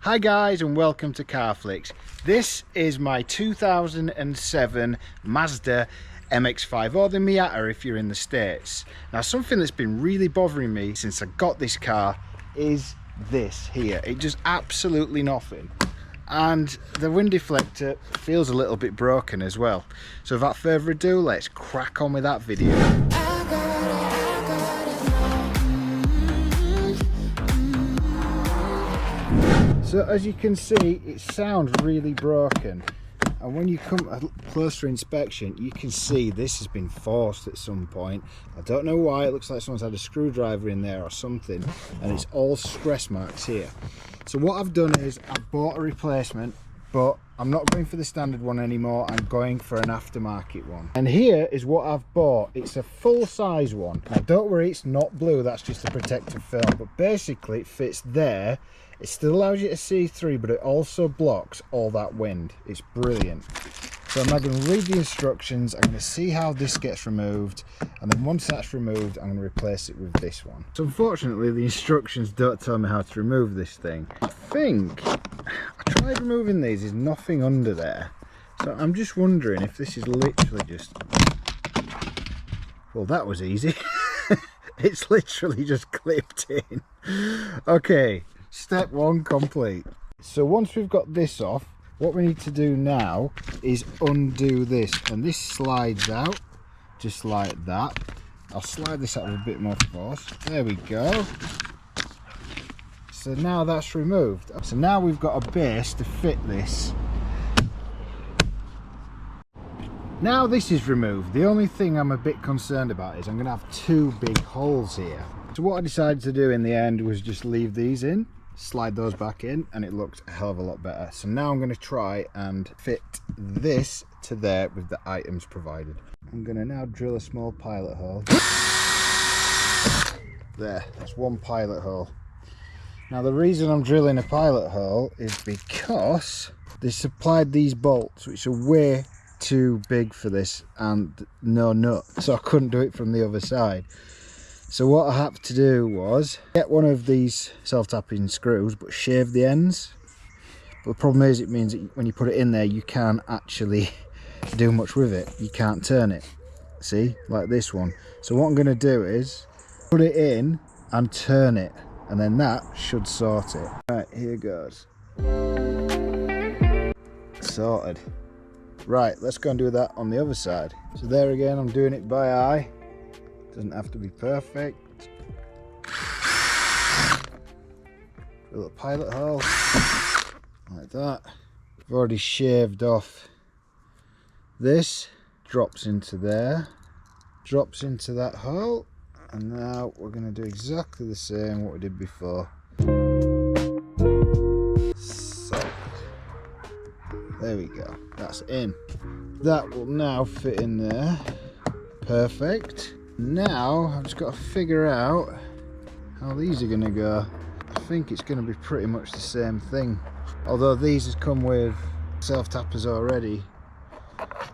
Hi guys and welcome to Carflix. This is my 2007 Mazda MX-5 or the Miata if you're in the States. Now something that's been really bothering me since I got this car is this here. It does absolutely nothing. And the wind deflector feels a little bit broken as well. So without further ado, let's crack on with that video. So as you can see, it sounds really broken, and when you come a closer inspection you can see this has been forced at some point. I don't know why. It looks like someone's had a screwdriver in there or something, and it's all stress marks here. So what I've done is I've bought a replacement, but I'm not going for the standard one anymore. I'm going for an aftermarket one, and here is what I've bought. It's a full-size one. Now don't worry, it's not blue, that's just a protective film, but basically it fits there. It still allows you to see through, but it also blocks all that wind. It's brilliant. So I'm now going to read the instructions. I'm going to see how this gets removed, and then once that's removed I'm going to replace it with this one. So unfortunately the instructions don't tell me how to remove this thing. I tried removing these, there's nothing under there. So I'm just wondering if this is literally just... Well, that was easy. It's literally just clipped in. Okay. Step one complete. So once we've got this off, what we need to do now is undo this, and this slides out just like that. I'll slide this out with a bit more force. There we go. So now that's removed. So now we've got a base to fit this. Now this is removed. The only thing I'm a bit concerned about is I'm going to have two big holes here. So what I decided to do in the end was just leave these in, slide those back in, and it looked a hell of a lot better. So now I'm going to try and fit this to there with the items provided. I'm going to now drill a small pilot hole. There, that's one pilot hole. Now the reason I'm drilling a pilot hole is because they supplied these bolts which are way too big for this and no nut, so I couldn't do it from the other side. So what I had to do was get one of these self-tapping screws but shave the ends. But the problem is, it means that when you put it in there you can't actually do much with it. You can't turn it, see, like this one. So what I'm going to do is put it in and turn it, and then that should sort it. Right, here goes. Sorted. Right, let's go and do that on the other side. So there again, I'm doing it by eye. Doesn't have to be perfect. A little pilot hole like that. I've already shaved off this. Drops into there, drops into that hole, and now we're going to do exactly the same what we did before. So there we go, that's in. That will now fit in there. Perfect. Now I've just got to figure out how these are going to go. I think it's going to be pretty much the same thing, although these has come with self-tappers already.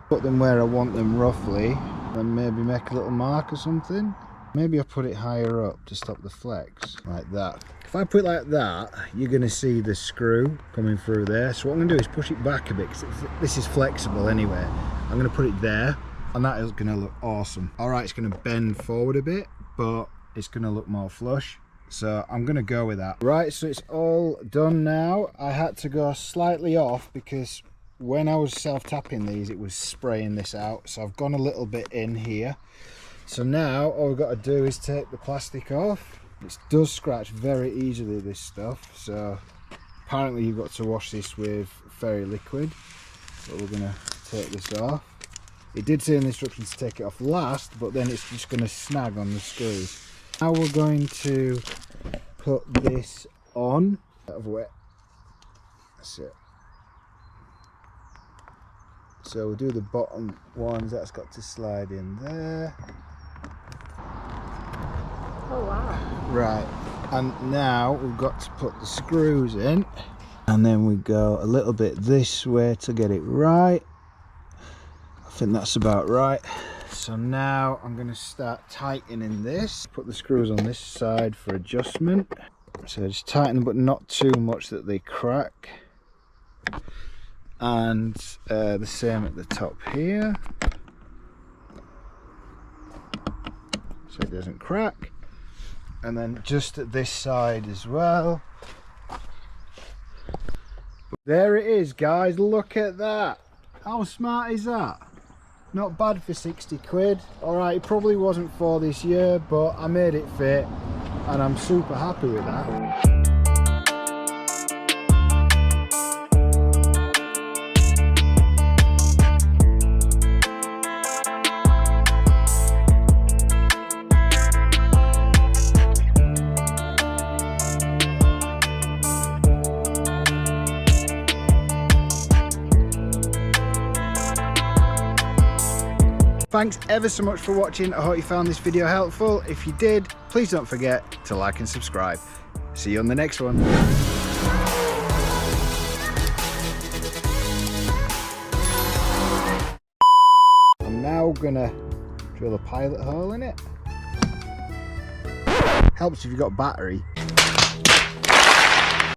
Put them where I want them roughly, and maybe make a little mark or something. Maybe I'll put it higher up to stop the flex, like that. If I put it like that, you're going to see the screw coming through there. So what I'm going to do is push it back a bit, because this is flexible anyway. I'm going to put it there, and that is going to look awesome. Alright, it's going to bend forward a bit, but it's going to look more flush. So I'm going to go with that. Right, so it's all done now. I had to go slightly off because when I was self-tapping these, it was spraying this out. So I've gone a little bit in here. So now all we've got to do is take the plastic off. It does scratch very easily, this stuff. So apparently you've got to wash this with fairy liquid. But we're going to take this off. It did say in the instructions to take it off last, but then it's just going to snag on the screws. Now we're going to put this on. Out of wet. That's it. So we'll do the bottom ones. That's got to slide in there. Oh wow. Right, and now we've got to put the screws in, and then we go a little bit this way to get it right. I think that's about right. So now I'm going to start tightening this. Put the screws on this side for adjustment. So just tighten them, but not too much that they crack. And the same at the top here, so it doesn't crack. And then just at this side as well. There it is, guys, look at that. How smart is that? Not bad for 60 quid. Alright, it probably wasn't for this year, but I made it fit and I'm super happy with that. Thanks ever so much for watching. I hope you found this video helpful. If you did, please don't forget to like and subscribe. See you on the next one. I'm now gonna drill a pilot hole in it. Helps if you've got battery.